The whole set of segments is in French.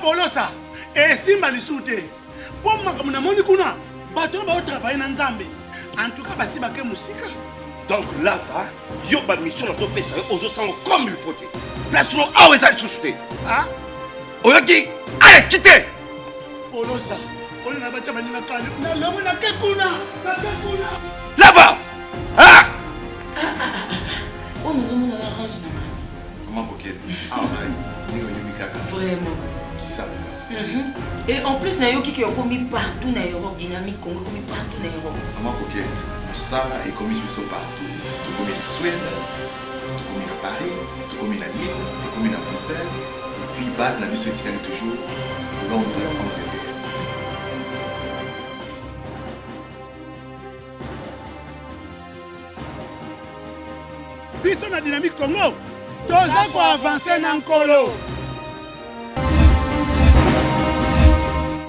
Polosa, et Simba Lissoute. Pour moi, comme on a kuna, bateau va travailler dans Zambie. En tout cas, basi baké musique. Donc là, va, yo ba mission dans ton pays, aux autres comme il faut. Place nous à où est-ce société. Ah? Oyaki, allez, quittez. Polosa, on a battu ma ligne calme. Na lomo na kekuna, na kekuna. Là-bas. Ah! Oh, nous avons un orange. Comment coquette? Ah, oui, vraiment. Qui ça? Et en plus, il y a qui ont commis partout dans l'Europe, dynamique, commis partout dans l'Europe. Comment coquette? Ça est commis partout. Tout commis en Suède, tout commis à Paris, tout commis à Lille, tout commis à Bruxelles. Et puis, base la mission est toujours Londres, Angleterre. Biso na dynamique Congo, toza ko avancer na nkolo.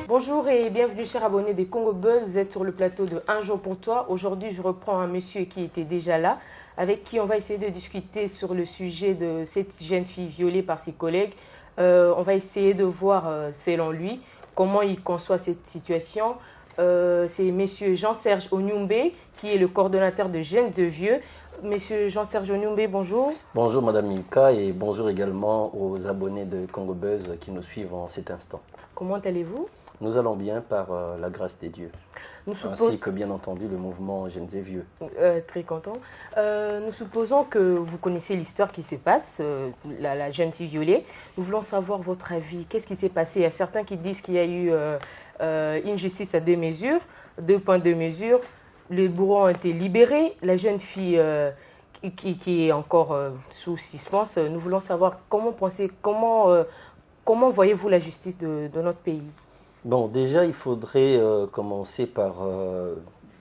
Bonjour et bienvenue chers abonnés des Congo Buzz, vous êtes sur le plateau de Un jour pour toi. Aujourd'hui je reprends un monsieur qui était déjà là, avec qui on va essayer de discuter sur le sujet de cette jeune fille violée par ses collègues. On va essayer de voir selon lui comment il conçoit cette situation. C'est monsieur Jean-Serge Onyumbe qui est le coordonnateur de Jeunes de Vieux. Monsieur Jean-Serge Onyumbe, bonjour. Bonjour Madame Milka et bonjour également aux abonnés de Congo Buzz qui nous suivent en cet instant. Comment allez-vous? Nous allons bien par la grâce des dieux, ainsi que bien entendu le mouvement Jeunes et Vieux. Très content. Nous supposons que vous connaissez l'histoire qui se passe, la jeune fille violée. Nous voulons savoir votre avis. Qu'est-ce qui s'est passé? Il y a certains qui disent qu'il y a eu une justice à deux mesures, 2 points de mesure. Les bourreaux ont été libérés. La jeune fille qui est encore sous suspense, nous voulons savoir comment voyez-vous la justice de notre pays? Bon, déjà, il faudrait commencer par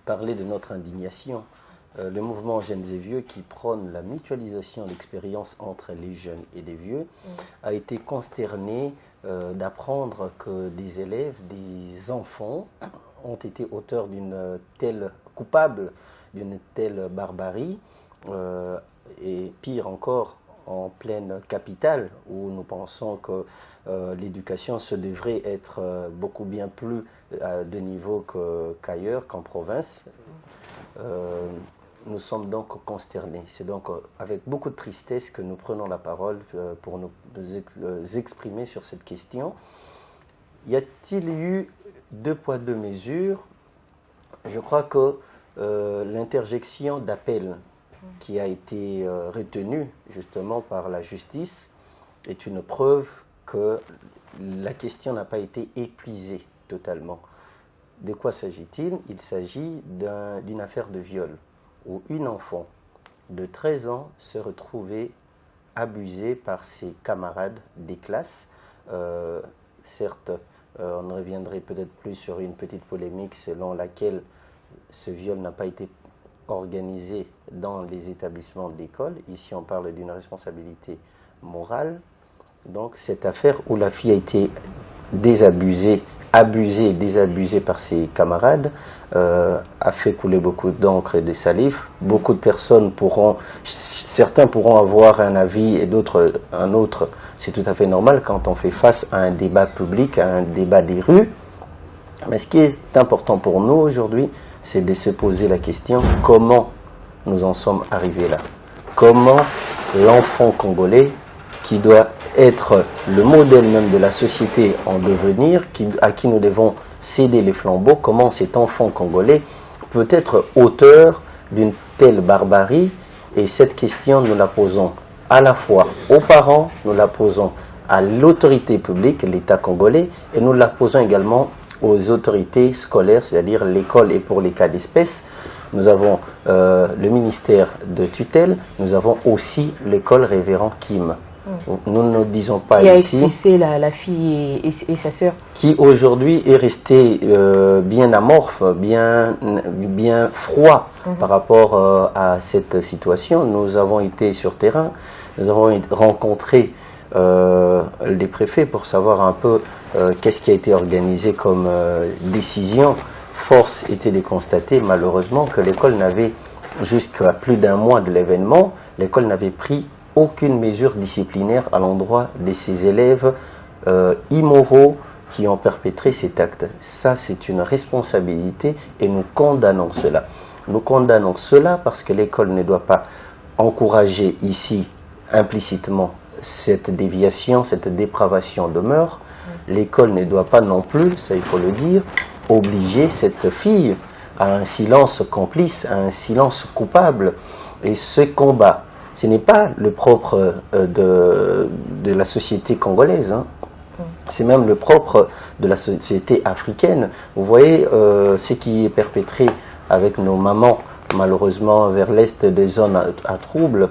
parler de notre indignation. Le mouvement Jeunes et Vieux, qui prône la mutualisation d'expériences entre les jeunes et les vieux, a été consterné d'apprendre que des élèves, des enfants, ont été auteurs coupables d'une telle barbarie, et pire encore, en pleine capitale, où nous pensons que l'éducation se devrait être beaucoup bien plus de niveau qu'ailleurs, qu'en province. Nous sommes donc consternés. C'est donc avec beaucoup de tristesse que nous prenons la parole pour nous exprimer sur cette question. Y a-t-il eu 2 poids 2 mesures? Je crois que l'interjection d'appel qui a été retenue justement par la justice est une preuve que la question n'a pas été épuisée totalement. De quoi s'agit-il? Il s'agit d'une affaire de viol où une enfant de 13 ans se retrouvait abusée par ses camarades des classes. Certes, on reviendrait peut-être plus sur une petite polémique selon laquelle ce viol n'a pas été organisé dans les établissements de l'école. Ici, on parle d'une responsabilité morale. Donc, cette affaire où la fille a été désabusée par ses camarades a fait couler beaucoup d'encre et de salive. Beaucoup de personnes certains pourront avoir un avis et d'autres un autre. C'est tout à fait normal quand on fait face à un débat public, à un débat des rues. Mais ce qui est important pour nous aujourd'hui, c'est de se poser la question comment nous en sommes arrivés là. Comment l'enfant congolais, qui doit être le modèle même de la société en devenir, à qui nous devons céder les flambeaux, comment cet enfant congolais peut être auteur d'une telle barbarie. Et cette question, nous la posons à la fois aux parents, nous la posons à l'autorité publique, l'État congolais, et nous la posons également aux autorités scolaires, c'est-à-dire l'école et pour les cas d'espèce. Nous avons le ministère de tutelle, nous avons aussi l'école Révérend Kim. Nous ne disons pas ici. Qui a expulsé la fille et sa sœur. Qui aujourd'hui est resté bien amorphe, bien froid par rapport à cette situation. Nous avons été sur terrain, nous avons rencontré les préfets pour savoir un peu qu'est-ce qui a été organisé comme décision. Force était de constater malheureusement que l'école n'avait, jusqu'à plus d'1 mois de l'événement, l'école n'avait pris aucune mesure disciplinaire à l'endroit de ses élèves immoraux qui ont perpétré cet acte. Ça, c'est une responsabilité et nous condamnons cela. Nous condamnons cela parce que l'école ne doit pas encourager ici implicitement cette déviation, cette dépravation de mœurs. L'école ne doit pas non plus, ça il faut le dire, obliger cette fille à un silence complice, à un silence coupable. Et ce combat, ce n'est pas le propre de la société congolaise, hein. C'est même le propre de la société africaine. Vous voyez ce qui est perpétré avec nos mamans, malheureusement vers l'est des zones à troubles,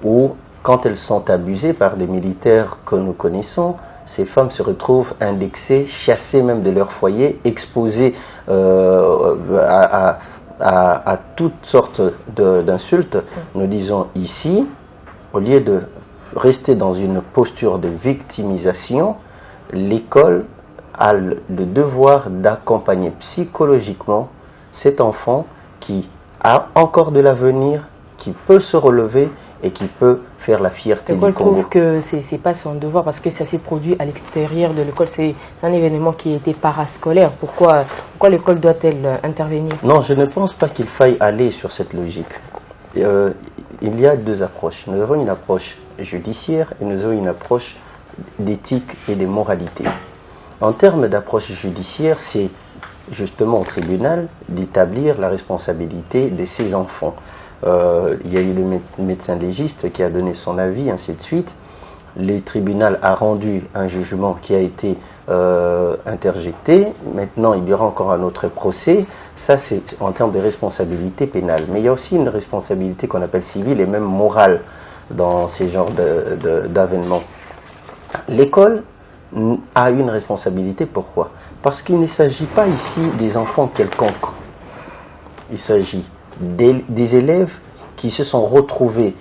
où quand elles sont abusées par des militaires que nous connaissons, ces femmes se retrouvent indexées, chassées même de leur foyer, exposées à toutes sortes d'insultes. Nous disons ici, au lieu de rester dans une posture de victimisation, l'école a le devoir d'accompagner psychologiquement cet enfant qui a encore de l'avenir, qui peut se relever et qui peut faire la fierté du Congo. Je trouve que ce n'est pas son devoir parce que ça s'est produit à l'extérieur de l'école. C'est un événement qui était parascolaire. Pourquoi l'école doit-elle intervenir? Non, je ne pense pas qu'il faille aller sur cette logique. Il y a deux approches. Nous avons une approche judiciaire et nous avons une approche d'éthique et de moralité. En termes d'approche judiciaire, c'est justement au tribunal d'établir la responsabilité de ces enfants. Il y a eu le médecin légiste qui a donné son avis, ainsi de suite. Le tribunal a rendu un jugement qui a été interjecté. Maintenant, il y aura encore un autre procès. Ça, c'est en termes de responsabilité pénale. Mais il y a aussi une responsabilité qu'on appelle civile et même morale dans ces genres d'avènements. L'école a une responsabilité. Pourquoi? Parce qu'il ne s'agit pas ici des enfants quelconques. Il s'agit des élèves qui se sont retrouvés,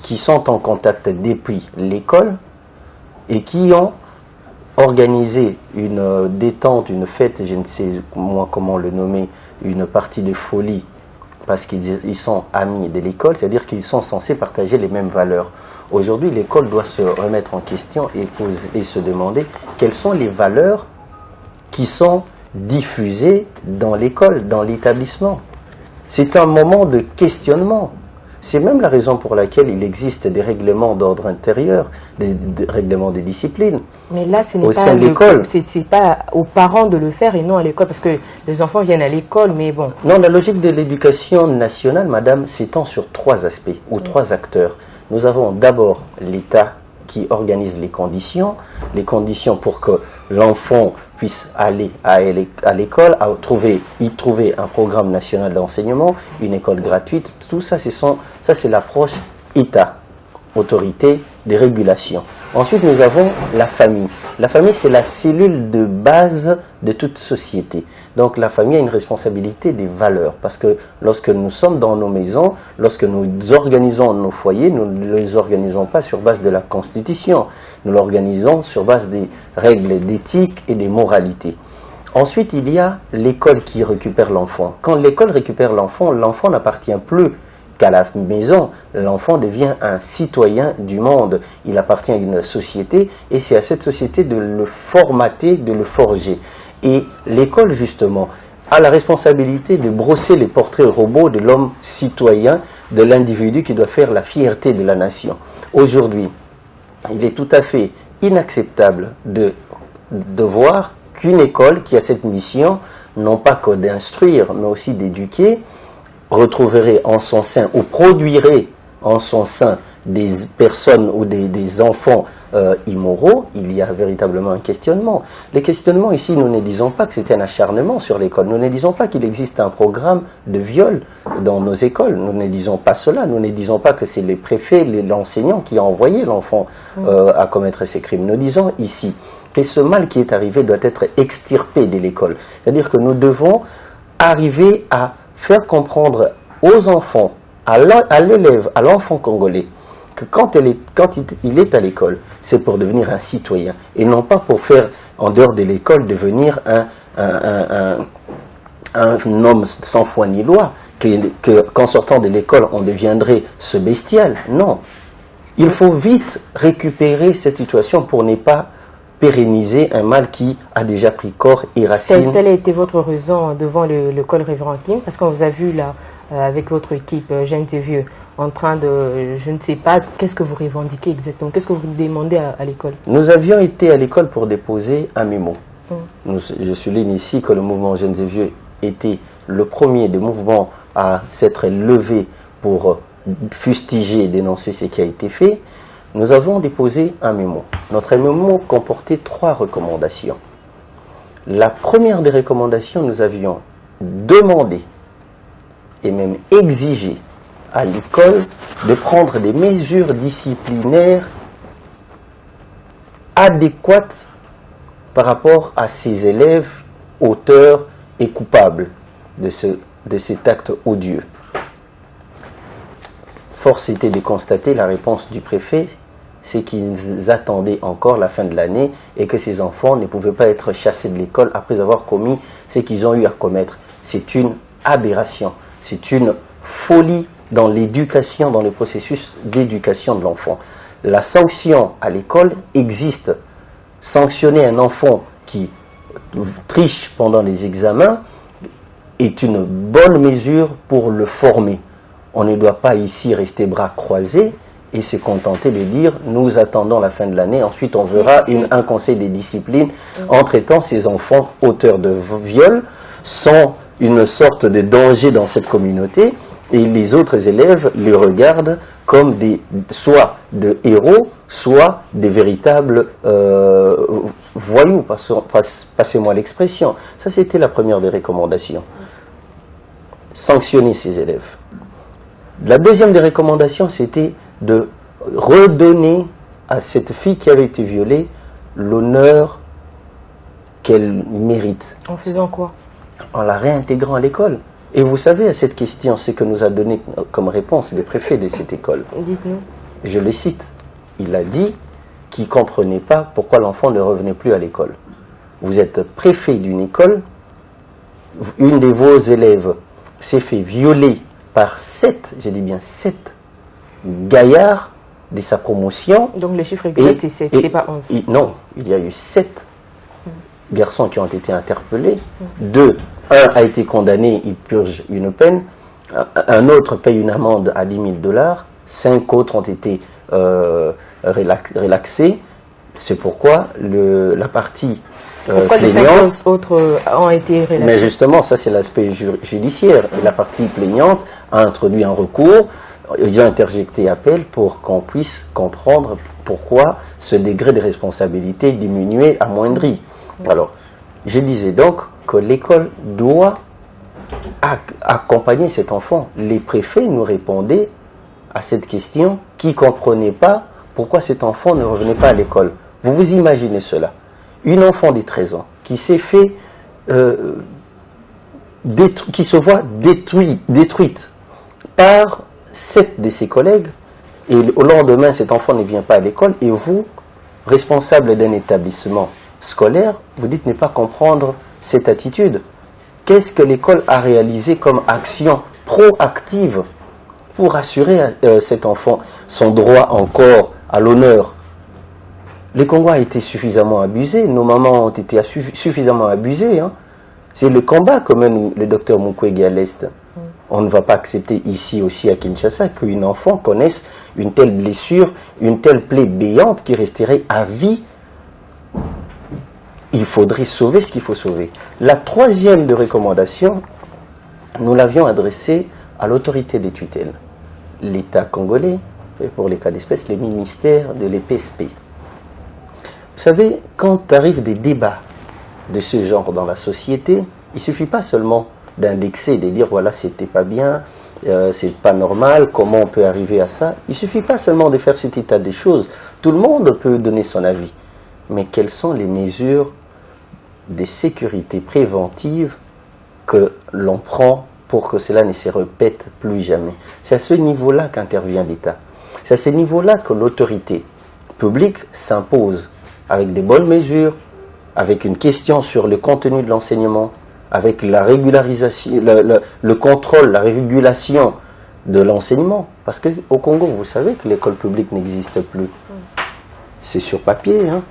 qui sont en contact depuis l'école et qui ont organisé une détente, une fête, je ne sais moi comment le nommer, une partie de folie, parce qu'ils sont amis de l'école, c'est-à-dire qu'ils sont censés partager les mêmes valeurs. Aujourd'hui, l'école doit se remettre en question et se demander quelles sont les valeurs qui sont diffusées dans l'école, dans l'établissement. C'est un moment de questionnement. C'est même la raison pour laquelle il existe des règlements d'ordre intérieur, des règlements de discipline. Mais là, ce n'est pas aux parents de le faire et non à l'école, parce que les enfants viennent à l'école, mais bon. Non, la logique de l'éducation nationale, madame, s'étend sur trois aspects ou trois acteurs. Nous avons d'abord l'État qui organise les conditions pour que l'enfant puisse aller à l'école, y trouver un programme national d'enseignement, une école gratuite. Tout ça, c'est l'approche État, autorité des régulations. Ensuite, nous avons la famille. La famille, c'est la cellule de base de toute société. Donc, la famille a une responsabilité des valeurs. Parce que lorsque nous sommes dans nos maisons, lorsque nous organisons nos foyers, nous ne les organisons pas sur base de la Constitution. Nous l'organisons sur base des règles d'éthique et des moralités. Ensuite, il y a l'école qui récupère l'enfant. Quand l'école récupère l'enfant n'appartient plus qu'à la maison. L'enfant devient un citoyen du monde. Il appartient à une société et c'est à cette société de le formater, de le forger. Et l'école, justement, a la responsabilité de brosser les portraits robots de l'homme citoyen, de l'individu qui doit faire la fierté de la nation. Aujourd'hui, il est tout à fait inacceptable de voir qu'une école qui a cette mission, non pas que d'instruire, mais aussi d'éduquer, retrouverait en son sein ou produirait en son sein des personnes ou des enfants immoraux. Il y a véritablement un questionnement. Les questionnements ici, nous ne disons pas que c'est un acharnement sur l'école. Nous ne disons pas qu'il existe un programme de viol dans nos écoles. Nous ne disons pas cela. Nous ne disons pas que c'est les préfets, l'enseignant qui a envoyé l'enfant à commettre ces crimes. Nous disons ici que ce mal qui est arrivé doit être extirpé de l'école. C'est-à-dire que nous devons arriver à faire comprendre aux enfants, à l'élève, à l'enfant congolais, que quand il est à l'école, c'est pour devenir un citoyen, et non pas pour faire, en dehors de l'école, devenir un homme sans foi ni loi, qu'en sortant de l'école, on deviendrait ce bestial. Non. Il faut vite récupérer cette situation pour ne pas pérenniser un mal qui a déjà pris corps et racine. Telle a été votre raison devant le col Révérend Kim, parce qu'on vous a vu là, avec votre équipe, Jeunes et Vieux, en train de, je ne sais pas, qu'est-ce que vous revendiquez exactement? Qu'est-ce que vous demandez à l'école? Nous avions été à l'école pour déposer un mémo. Je souligne ici que le mouvement Jeunes et Vieux était le premier des mouvements à s'être levé pour fustiger et dénoncer ce qui a été fait. Nous avons déposé un mémo. Notre mémo comportait 3 recommandations. La première des recommandations, nous avions demandé et même exigé à l'école de prendre des mesures disciplinaires adéquates par rapport à ces élèves auteurs et coupables de cet acte odieux. Force était de constater la réponse du préfet, c'est qu'ils attendaient encore la fin de l'année et que ces enfants ne pouvaient pas être chassés de l'école après avoir commis ce qu'ils ont eu à commettre. C'est une aberration, c'est une folie dans l'éducation, dans le processus d'éducation de l'enfant. La sanction à l'école existe. Sanctionner un enfant qui triche pendant les examens est une bonne mesure pour le former. On ne doit pas ici rester bras croisés et se contenter de dire nous attendons la fin de l'année, ensuite on verra un conseil des disciplines. En traitant ces enfants auteurs de viol sont une sorte de danger dans cette communauté et les autres élèves les regardent comme soit de héros, soit des véritables voyous, passez-moi l'expression. Ça, c'était la première des recommandations. Sanctionner ces élèves. La deuxième des recommandations, c'était de redonner à cette fille qui avait été violée l'honneur qu'elle mérite. En faisant quoi? En la réintégrant à l'école. Et vous savez, à cette question, ce que nous a donné comme réponse le préfet de cette école. Dites-nous. Je le cite. Il a dit qu'il ne comprenait pas pourquoi l'enfant ne revenait plus à l'école. Vous êtes préfet d'une école, une de vos élèves s'est fait violer par 7, je dis bien 7 gaillards de sa promotion. Donc le chiffre exact c'est 7, c'est pas 11. Non, il y a eu 7 garçons qui ont été interpellés. 1 a été condamné, il purge une peine. Un autre paye une amende à $10 000. 5 autres ont été relaxés. C'est pourquoi la partie pourquoi plaignante, les 5 autres ont été relaxés? Mais justement, ça c'est l'aspect judiciaire. Et la partie plaignante a introduit un recours, ils ont interjecté appel pour qu'on puisse comprendre pourquoi ce degré de responsabilité diminué, amoindri. Alors, je disais donc que l'école doit accompagner cet enfant. Les préfets nous répondaient à cette question qui ne comprenaient pas pourquoi cet enfant ne revenait pas à l'école. Vous vous imaginez cela. Une enfant de 13 ans qui s'est fait, qui se voit détruite par 7 de ses collègues, et au lendemain cet enfant ne vient pas à l'école, et vous, responsable d'un établissement scolaire, vous dites ne pas comprendre cette attitude. Qu'est-ce que l'école a réalisé comme action proactive pour assurer à cet enfant son droit encore à l'honneur? Le Congo a été suffisamment abusé, nos mamans ont été suffisamment abusées. Hein. C'est le combat que mène le docteur Mukwege à l'Est. On ne va pas accepter ici aussi à Kinshasa qu'une enfant connaisse une telle blessure, une telle plaie béante qui resterait à vie. Il faudrait sauver ce qu'il faut sauver. La troisième de recommandation, nous l'avions adressée à l'autorité des tutelles. L'État congolais, et pour les cas d'espèce, les ministères de l'EPSP. Vous savez, quand arrivent des débats de ce genre dans la société, il ne suffit pas seulement d'indexer, de dire voilà, c'était pas bien, c'est pas normal, comment on peut arriver à ça. Il ne suffit pas seulement de faire cet état des choses. Tout le monde peut donner son avis. Mais quelles sont les mesures de sécurité préventive que l'on prend pour que cela ne se répète plus jamais? C'est à ce niveau-là qu'intervient l'État. C'est à ce niveau-là que l'autorité publique s'impose avec des bonnes mesures, avec une question sur le contenu de l'enseignement, avec la régularisation, le contrôle, la régulation de l'enseignement. Parce qu'au Congo, vous savez que l'école publique n'existe plus. C'est sur papier. Hein.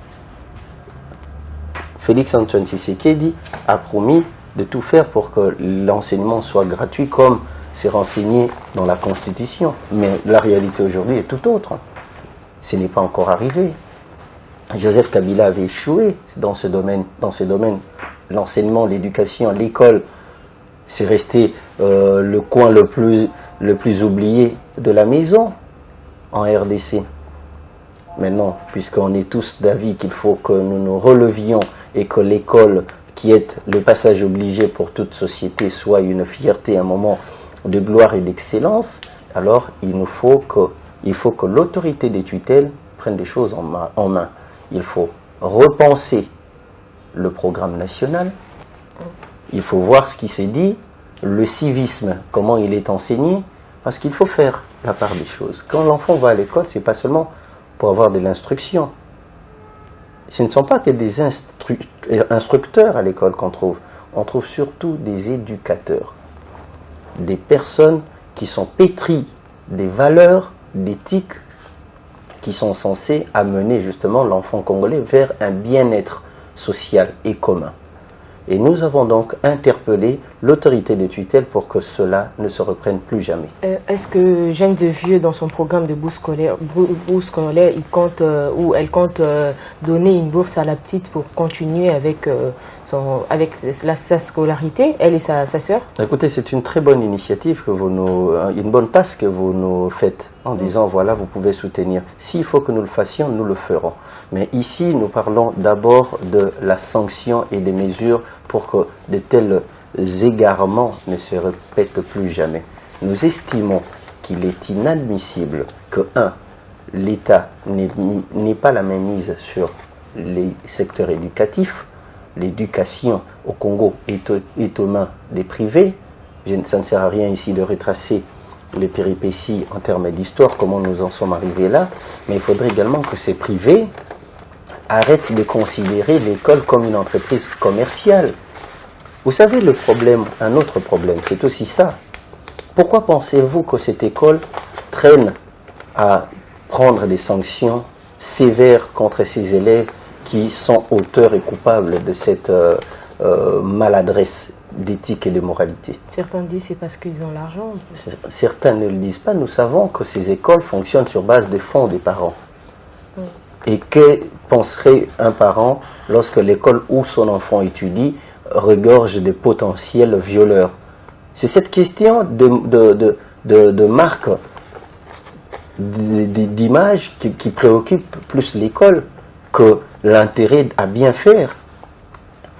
Félix Antoine Tshisekedi a promis de tout faire pour que l'enseignement soit gratuit comme c'est renseigné dans la Constitution. Mais la réalité aujourd'hui est tout autre. Ce n'est pas encore arrivé. Joseph Kabila avait échoué dans ce domaine. L'enseignement, l'éducation, l'école, c'est resté le coin le plus oublié de la maison en RDC. Maintenant, puisqu'on est tous d'avis qu'il faut que nous nous relevions et que l'école, qui est le passage obligé pour toute société, soit une fierté, un moment de gloire et d'excellence, alors il faut que l'autorité des tutelles prenne des choses en main. Il faut repenser le programme national, il faut voir ce qui s'est dit, le civisme, comment il est enseigné, parce qu'il faut faire la part des choses. Quand l'enfant va à l'école, ce n'est pas seulement pour avoir de l'instruction. Ce ne sont pas que des instructeurs à l'école qu'on trouve. On trouve surtout des éducateurs, des personnes qui sont pétries des valeurs, d'éthique, qui sont censées amener justement l'enfant congolais vers un bien-être social et commun. Et nous avons donc interpellé l'autorité des tutelles pour que cela ne se reprenne plus jamais. Est-ce que Jeanne de Vieux, dans son programme de bourse scolaire, il compte, ou elle compte donner une bourse à la petite pour continuer avec, sa scolarité, elle et sa sœur? Écoutez, c'est une très bonne initiative, une bonne passe que vous nous faites en disant voilà, vous pouvez soutenir. S'il faut que nous le fassions, nous le ferons. Mais ici, nous parlons d'abord de la sanction et des mesures pour que de tels égarements ne se répètent plus jamais. Nous estimons qu'il est inadmissible que, l'État n'ait pas la mainmise sur les secteurs éducatifs. L'éducation au Congo est aux mains des privés. Ça ne sert à rien ici de retracer les péripéties en termes d'histoire, comment nous en sommes arrivés là, mais il faudrait également que ces privés arrêtent de considérer l'école comme une entreprise commerciale. Vous savez, le problème, un autre problème, c'est aussi ça. Pourquoi pensez-vous que cette école traîne à prendre des sanctions sévères contre ses élèves qui sont auteurs et coupables de cette maladresse d'éthique et de moralité? Certains disent c'est parce qu'ils ont l'argent. Certains ne le disent pas. Nous savons que ces écoles fonctionnent sur base des fonds des parents. Oui. Et que penserait un parent lorsque l'école où son enfant étudie regorge de potentiels violeurs? C'est cette question de marque, d'image qui préoccupe plus l'école que l'intérêt à bien faire.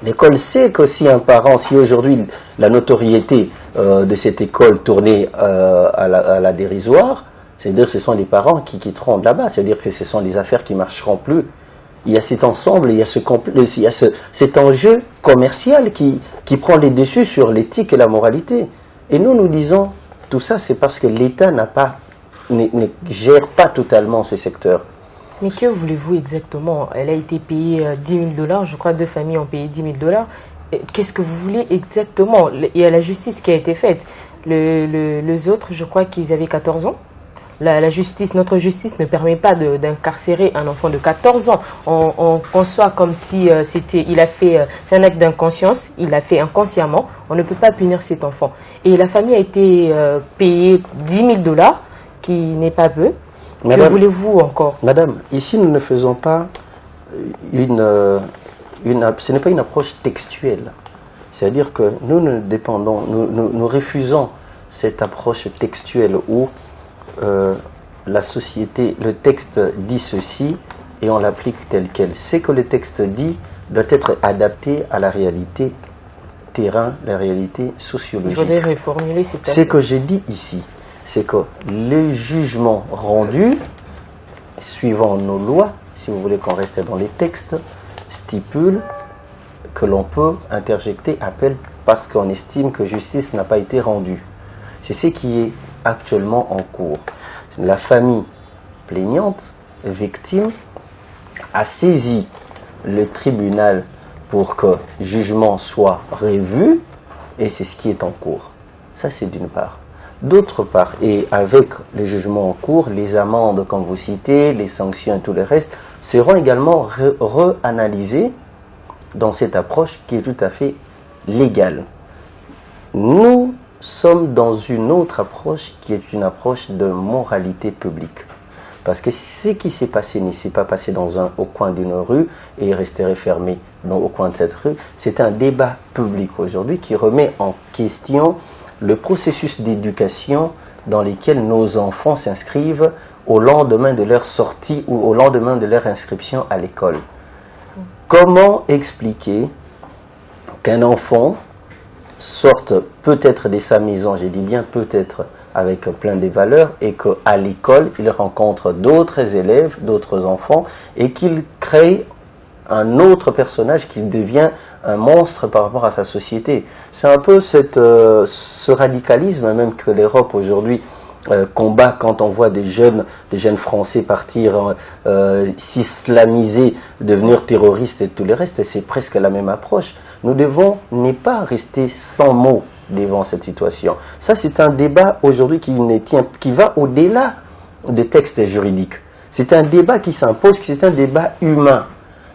L'école sait que si un parent, si aujourd'hui la notoriété de cette école tournait à la dérisoire, c'est-à-dire que ce sont les parents qui quitteront de là-bas, c'est-à-dire que ce sont les affaires qui ne marcheront plus. Il y a cet ensemble, il y a cet enjeu commercial qui prend les dessus sur l'éthique et la moralité. Et nous disons, tout ça c'est parce que l'État ne gère pas totalement ces secteurs. Mais que voulez-vous exactement? Elle a été payée 10 000 $, je crois 2 familles ont payé 10 000 $. Qu'est-ce que vous voulez exactement? Il y a la justice qui a été faite. Les autres, je crois qu'ils avaient 14 ans. Notre justice ne permet pas d'incarcérer un enfant de 14 ans. On conçoit comme si c'est un acte d'inconscience, il l'a fait inconsciemment. On ne peut pas punir cet enfant. Et la famille a été payée 10 000 $, qui n'est pas peu. Madame, que voulez-vous encore? Madame, ici nous ne faisons pas ce n'est pas une approche textuelle. C'est-à-dire que nous refusons cette approche textuelle où la société, le texte dit ceci et on l'applique tel quel. Ce que le texte dit doit être adapté à la réalité terrain, la réalité sociologique. Il faudrait reformuler cette Ce que j'ai dit ici, c'est que les jugements rendus, suivant nos lois, si vous voulez qu'on reste dans les textes, stipulent que l'on peut interjecter appel parce qu'on estime que justice n'a pas été rendue. C'est ce qui est actuellement en cours. La famille plaignante, victime, a saisi le tribunal pour que le jugement soit revu et c'est ce qui est en cours. Ça, c'est d'une part. D'autre part, et avec les jugements en cours, les amendes, comme vous citez, les sanctions et tout le reste, seront également réanalysées dans cette approche qui est tout à fait légale. Nous sommes dans une autre approche qui est une approche de moralité publique. Parce que ce qui s'est passé ne s'est pas passé au coin d'une rue et est resté fermé au coin de cette rue. C'est un débat public aujourd'hui qui remet en question le processus d'éducation dans lequel nos enfants s'inscrivent au lendemain de leur sortie ou au lendemain de leur inscription à l'école. Comment expliquer qu'un enfant sorte peut-être de sa maison, j'ai dit bien peut-être, avec plein de valeurs, et qu'à l'école, il rencontre d'autres élèves, d'autres enfants, et qu'il crée un autre personnage qui devient un monstre par rapport à sa société. C'est un peu ce radicalisme même que l'Europe aujourd'hui combat quand on voit des jeunes Français partir s'islamiser, devenir terroristes et tout le reste, et c'est presque la même approche. Nous devons ne pas rester sans mots devant cette situation. Ça, c'est un débat aujourd'hui qui va au-delà des textes juridiques. C'est un débat qui s'impose, c'est un débat humain.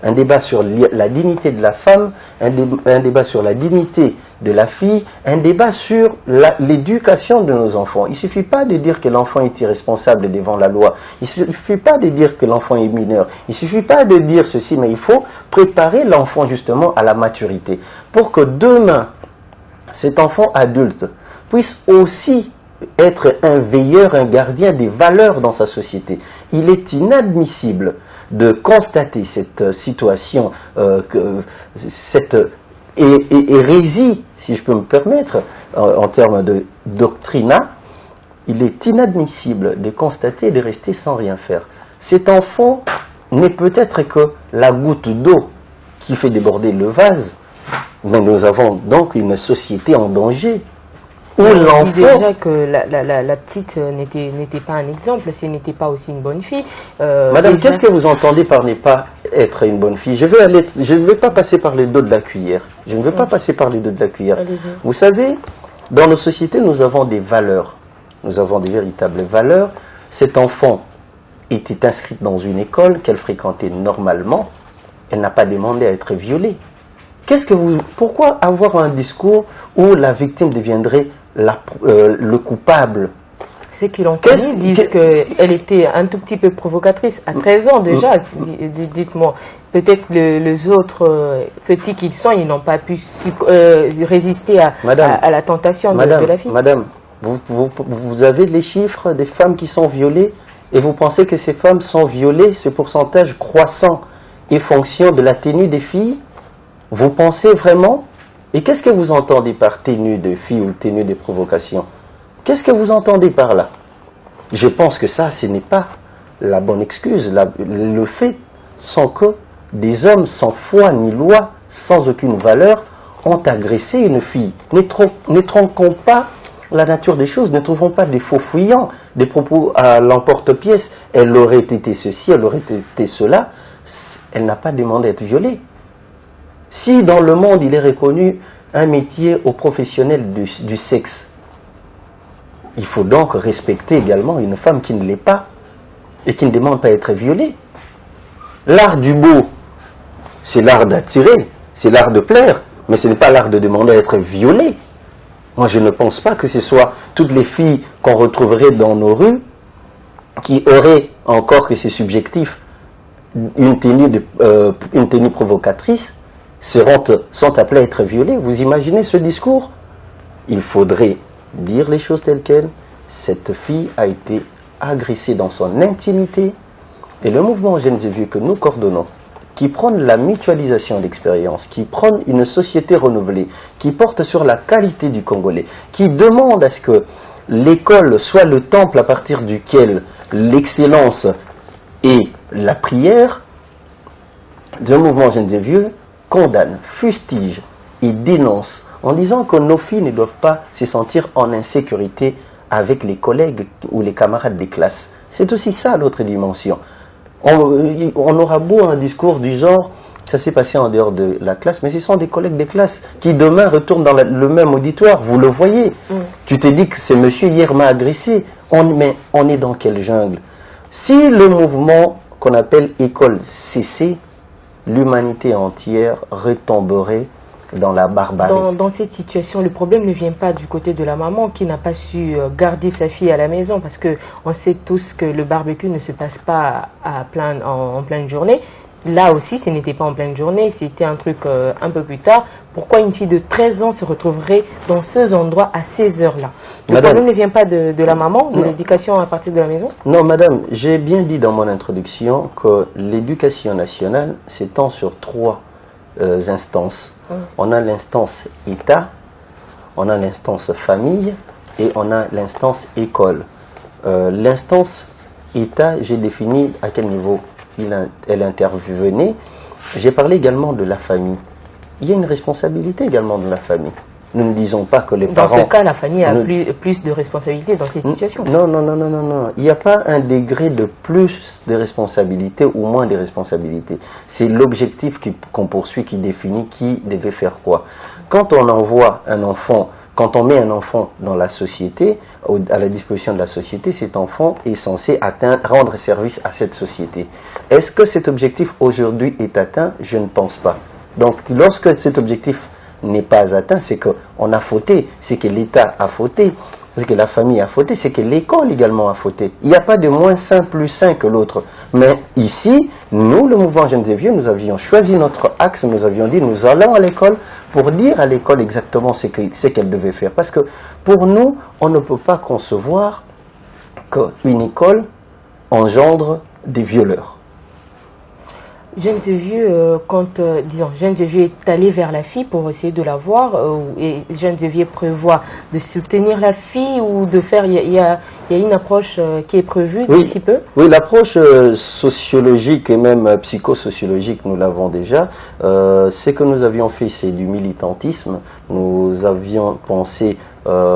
Un débat sur la dignité de la femme, un débat sur la dignité de la fille, un débat sur l'éducation de nos enfants. Il ne suffit pas de dire que l'enfant est irresponsable devant la loi. Il ne suffit pas de dire que l'enfant est mineur. Il ne suffit pas de dire ceci, mais il faut préparer l'enfant justement à la maturité. Pour que demain, cet enfant adulte puisse aussi être un veilleur, un gardien des valeurs dans sa société. Il est inadmissible de constater cette situation, cette hérésie, si je peux me permettre, en termes de doctrinat. Il est inadmissible de constater et de rester sans rien faire. Cet enfant n'est peut-être que la goutte d'eau qui fait déborder le vase, mais nous avons donc une société en danger. On dit déjà que la petite n'était pas un exemple, ce n'était pas aussi une bonne fille. Madame, qu'est-ce que vous entendez par ne pas être une bonne fille? Je ne vais pas passer par le dos de la cuillère. Je ne veux pas passer par le dos de la cuillère. Vous savez, dans nos sociétés, nous avons des valeurs. Nous avons des véritables valeurs. Cet enfant était inscrite dans une école qu'elle fréquentait normalement. Elle n'a pas demandé à être violée. Pourquoi avoir un discours où la victime deviendrait le coupable? Ceux qui l'ont connue disent qu'elle était un tout petit peu provocatrice. À 13 ans déjà, dites-moi. Peut-être les autres petits qu'ils sont, ils n'ont pas pu résister à la tentation de la fille. Madame, vous avez les chiffres des femmes qui sont violées et vous pensez que ces femmes sont violées, ce pourcentage croissant est fonction de la tenue des filles? Vous pensez vraiment? Et qu'est-ce que vous entendez par tenue de fille ou tenue de provocation? Qu'est-ce que vous entendez par là? Je pense que ça, ce n'est pas la bonne excuse. Le fait sans que des hommes sans foi ni loi, sans aucune valeur, ont agressé une fille. Ne tronquons pas la nature des choses, ne trouvons pas des faux fuyants, des propos à l'emporte-pièce. Elle aurait été ceci, elle aurait été cela. Elle n'a pas demandé à être violée. Si dans le monde il est reconnu un métier aux professionnels du sexe, il faut donc respecter également une femme qui ne l'est pas et qui ne demande pas à être violée. L'art du beau, c'est l'art d'attirer, c'est l'art de plaire, mais ce n'est pas l'art de demander à être violée. Moi je ne pense pas que ce soit toutes les filles qu'on retrouverait dans nos rues qui auraient, encore que c'est subjectif, une tenue provocatrice, sont appelés à être violés. Vous imaginez ce discours? Il faudrait dire les choses telles quelles. Cette fille a été agressée dans son intimité. Et le mouvement Jeunes et Vieux que nous coordonnons, qui prône la mutualisation d'expériences, qui prône une société renouvelée, qui porte sur la qualité du Congolais, qui demande à ce que l'école soit le temple à partir duquel l'excellence et la prière, le mouvement Jeunes et Vieux condamne, fustige et dénonce en disant que nos filles ne doivent pas se sentir en insécurité avec les collègues ou les camarades des classes. C'est aussi ça l'autre dimension. On aura beau un discours du genre, ça s'est passé en dehors de la classe, mais ce sont des collègues des classes qui demain retournent dans le même auditoire, vous le voyez. Tu te dis que ce monsieur hier m'a agressé, mais on est dans quelle jungle? Si le mouvement qu'on appelle école cessait, l'humanité entière retomberait dans la barbarie. Dans cette situation, le problème ne vient pas du côté de la maman qui n'a pas su garder sa fille à la maison, parce qu'on sait tous que le barbecue ne se passe pas en pleine journée. Là aussi, ce n'était pas en pleine journée, c'était un truc un peu plus tard. Pourquoi une fille de 13 ans se retrouverait dans ces endroits à ces heures-là? Le problème ne vient pas de la maman, de l'éducation à partir de la maison? Non, madame, j'ai bien dit dans mon introduction que l'éducation nationale s'étend sur 3 instances. On a l'instance État, on a l'instance famille et on a l'instance école. L'instance État, j'ai défini à quel niveau elle intervenait. J'ai parlé également de la famille. Il y a une responsabilité également de la famille. Nous ne disons pas que les parents... Dans ce cas, la famille a plus de responsabilité dans cette situation. Non, non, non, non, non, non. Il n'y a pas un degré de plus de responsabilité ou moins de responsabilité. C'est l'objectif qu'on poursuit qui définit qui devait faire quoi. Quand on envoie un enfant, quand on met un enfant dans la société, à la disposition de la société, cet enfant est censé rendre service à cette société. Est-ce que cet objectif aujourd'hui est atteint? Je ne pense pas. Donc, lorsque cet objectif n'est pas atteint, c'est qu'on a fauté, c'est que l'État a fauté, c'est que la famille a fauté, c'est que l'école également a fauté. Il n'y a pas de moins sain plus sain que l'autre. Mais ici, nous, le mouvement Jeunes et Vieux, nous avions choisi notre axe, nous avions dit, nous allons à l'école pour dire à l'école exactement ce qu'elle devait faire. Parce que pour nous, on ne peut pas concevoir qu'une école engendre des violeurs. Jeunes et Vieux, disons, Jeunes et Vieux est allé vers la fille pour essayer de la voir, et Jeunes et Vieux prévoit de soutenir la fille ou de faire, il y a une approche qui est prévue d'ici peu? Oui, l'approche sociologique et même psychosociologique, nous l'avons déjà. Ce que nous avions fait, c'est du militantisme. Nous avions pensé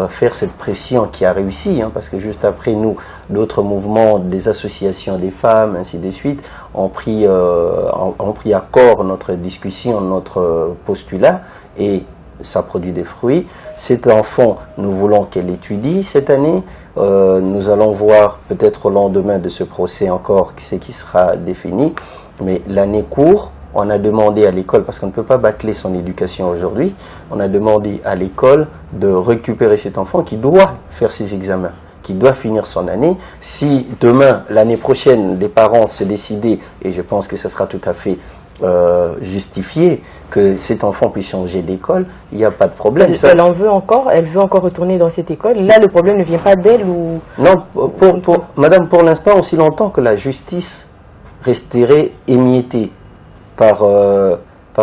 faire cette pression qui a réussi, hein, parce que juste après nous, d'autres mouvements, des associations des femmes, ainsi de suite, ont pris à corps notre discussion, notre postulat, et ça produit des fruits. Cet enfant, nous voulons qu'elle étudie cette année. Nous allons voir peut-être au lendemain de ce procès encore ce qui sera défini, mais l'année court. On a demandé à l'école, parce qu'on ne peut pas bâcler son éducation aujourd'hui, on a demandé à l'école de récupérer cet enfant qui doit faire ses examens, qui doit finir son année. Si demain, l'année prochaine, les parents se décidaient, et je pense que ce sera tout à fait justifié, que cet enfant puisse changer d'école, il n'y a pas de problème. Elle en veut encore, elle veut encore retourner dans cette école. Là, le problème ne vient pas d'elle ou... Non, madame, pour l'instant, aussi longtemps que la justice resterait émiettée par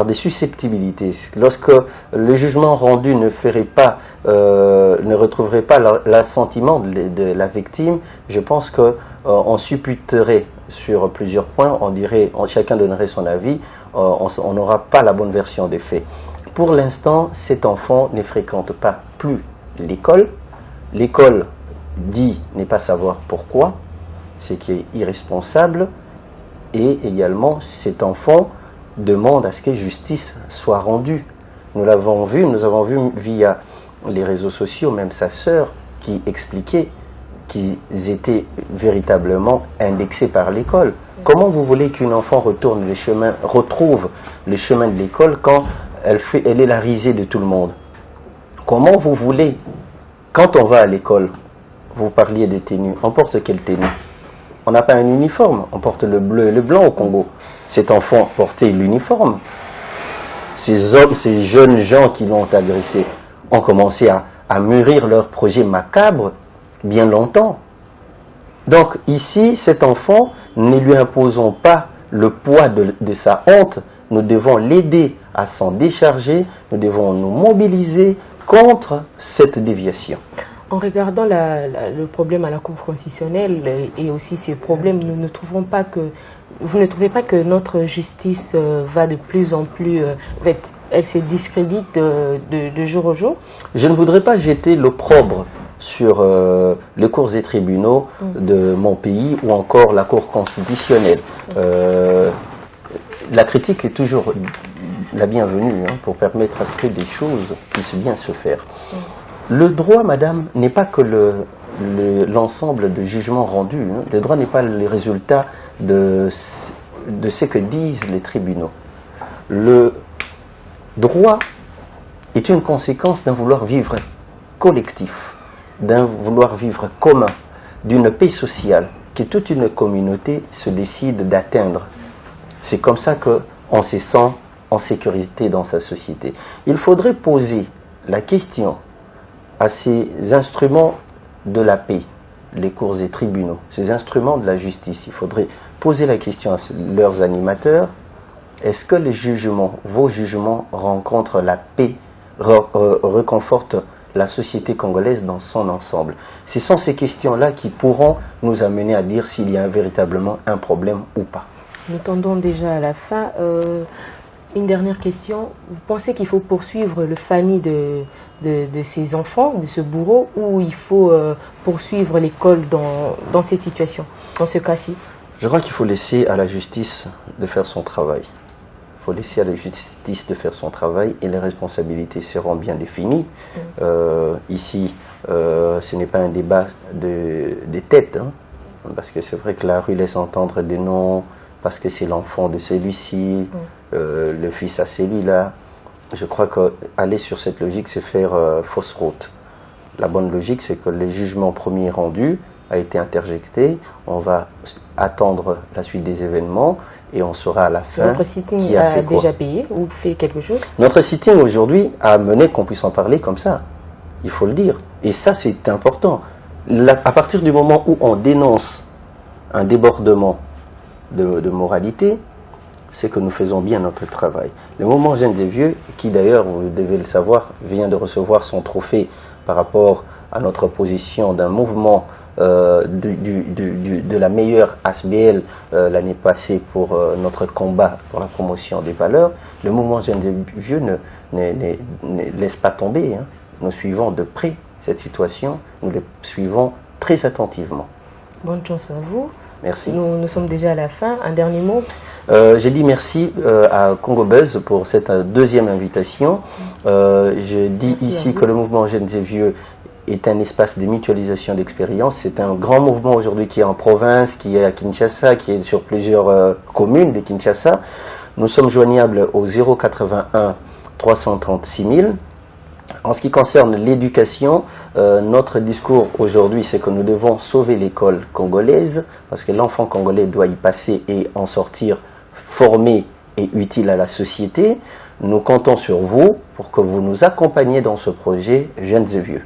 des susceptibilité. Lorsque le jugement rendu ne retrouverait pas l'assentiment de la victime, je pense qu'on supputerait sur plusieurs points, chacun donnerait son avis, on n'aura pas la bonne version des faits. Pour l'instant, cet enfant ne fréquente pas plus l'école. L'école dit ne pas savoir pourquoi, ce qui est irresponsable, et également cet enfant demande à ce que justice soit rendue. Nous avons vu via les réseaux sociaux, même sa sœur, qui expliquait qu'ils étaient véritablement indexés par l'école. Comment vous voulez qu'une enfant retrouve le chemin de l'école quand elle est la risée de tout le monde? Comment vous voulez, quand on va à l'école, vous parliez des tenues, on porte quelle tenue? On n'a pas un uniforme, on porte le bleu et le blanc au Congo. Cet enfant portait l'uniforme. Ces hommes, ces jeunes gens qui l'ont agressé ont commencé à mûrir leur projet macabre bien longtemps. Donc ici, cet enfant, ne lui imposons pas le poids de sa honte. Nous devons l'aider à s'en décharger. Nous devons nous mobiliser contre cette déviation. En regardant le problème à la Cour constitutionnelle et aussi ces problèmes, vous ne trouvez pas que notre justice va de plus en plus, elle se discrédite de jour au jour? Je ne voudrais pas jeter l'opprobre sur les cours et tribunaux de mon pays ou encore la Cour constitutionnelle. La critique est toujours la bienvenue, hein, pour permettre à ce que des choses puissent bien se faire. Le droit, madame, n'est pas que l'ensemble de jugements rendus. Hein. Le droit n'est pas le résultat de ce que disent les tribunaux. Le droit est une conséquence d'un vouloir vivre collectif, d'un vouloir vivre commun, d'une paix sociale que toute une communauté se décide d'atteindre. C'est comme ça qu'on se sent en sécurité dans sa société. Il faudrait poser la question à ces instruments de la paix, les cours et tribunaux, ces instruments de la justice. Il faudrait poser la question à leurs animateurs, est-ce que les jugements, vos jugements rencontrent la paix, reconfortent la société congolaise dans son ensemble? Ce sont ces questions-là qui pourront nous amener à dire s'il y a véritablement un problème ou pas. Nous tendons déjà à la fin. Une dernière question. Vous pensez qu'il faut poursuivre le famille de ces enfants, de ce bourreau, ou il faut poursuivre l'école dans cette situation, dans ce cas-ci? Je crois qu'il faut laisser à la justice de faire son travail. Il faut laisser à la justice de faire son travail et les responsabilités seront bien définies. Ici, ce n'est pas un débat des têtes, hein, parce que c'est vrai que la rue laisse entendre des noms, parce que c'est l'enfant de celui-ci, le fils à celui-là. Je crois qu'aller sur cette logique, c'est faire fausse route. La bonne logique, c'est que le jugement premier rendu a été interjecté. On va attendre la suite des événements et on saura à la fin Notre sitting qui a fait quoi. déjà payé ou fait quelque chose? Notre sitting aujourd'hui a amené qu'on puisse en parler comme ça. Il faut le dire. Et ça, c'est important. À partir du moment où on dénonce un débordement de moralité, c'est que nous faisons bien notre travail. Le mouvement Jeunes et Vieux, qui d'ailleurs, vous devez le savoir, vient de recevoir son trophée par rapport à notre position d'un mouvement de la meilleure ASBL l'année passée pour notre combat pour la promotion des valeurs. Le mouvement Jeunes et Vieux ne laisse pas tomber. Hein. Nous suivons de près cette situation, nous le suivons très attentivement. Bonne chance à vous. Merci. Nous sommes déjà à la fin. Un dernier mot? J'ai dit merci à Congo Buzz pour cette deuxième invitation. Je dis merci ici que le mouvement Jeunes et Vieux est un espace de mutualisation d'expérience. C'est un grand mouvement aujourd'hui qui est en province, qui est à Kinshasa, qui est sur plusieurs communes de Kinshasa. Nous sommes joignables au 081 336 000. En ce qui concerne l'éducation, notre discours aujourd'hui, c'est que nous devons sauver l'école congolaise, parce que l'enfant congolais doit y passer et en sortir formé et utile à la société. Nous comptons sur vous pour que vous nous accompagniez dans ce projet Jeunes et Vieux.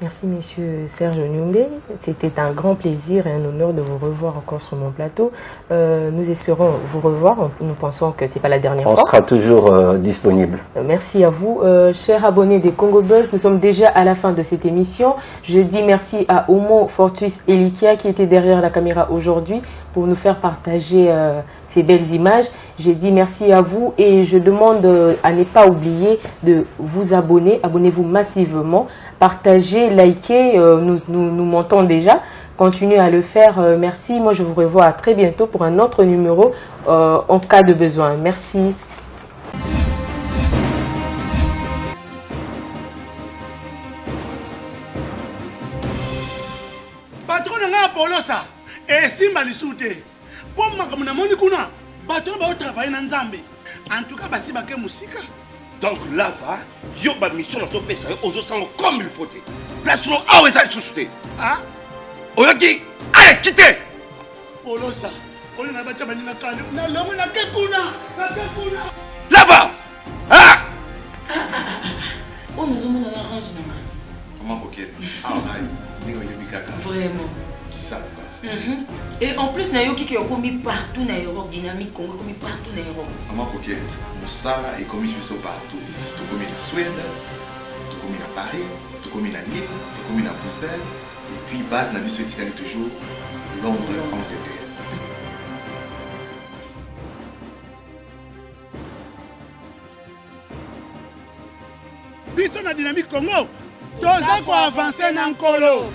Merci Monsieur Serge Nyungbe. C'était un grand plaisir et un honneur de vous revoir encore sur mon plateau. Nous espérons vous revoir. Nous pensons que ce n'est pas la dernière fois. On sera toujours disponible. Merci à vous. Chers abonnés des Congo Buzz, nous sommes déjà à la fin de cette émission. Je dis merci à Omo Fortus Elikia qui était derrière la caméra aujourd'hui pour nous faire partager ces belles images. Je dis merci à vous et je demande à ne pas oublier de vous abonner. Abonnez-vous massivement. Partagez, likez, nous montons déjà. Continuez à le faire. Merci. Moi, je vous revois à très bientôt pour un autre numéro en cas de besoin. Merci. Patron nga Polosa et simba lisute. Pour makambo na moni kuna, bato ba travailler na Nzambe. En tout cas, basi bake musika. Donc là, va, yo ba mission na to pesa yo ozo sango comme il faut. Place no awe za susute. Ah, Oyoki, allez quitter. Polosa. On na bacha bani na kale. Na lomo na kekuna. Na kekuna. Là va. Ah. Oh, nous avons un orange, non? Comment coquette? Ah, Vraiment. Qui ça? Et en plus, Nayo qui est commis partout dans l'Europe, dynamique, Congo commis partout dans l'Europe. Maman coquette, Moussala est commis partout. Tout commis en Suède, tout commis à Paris, tout commis à Lille, tout commis à Bruxelles. Et puis, base n'a vu ce toujours Londres, Angleterre. Biso na dynamique Congo. Toza ko avancer na nkolo.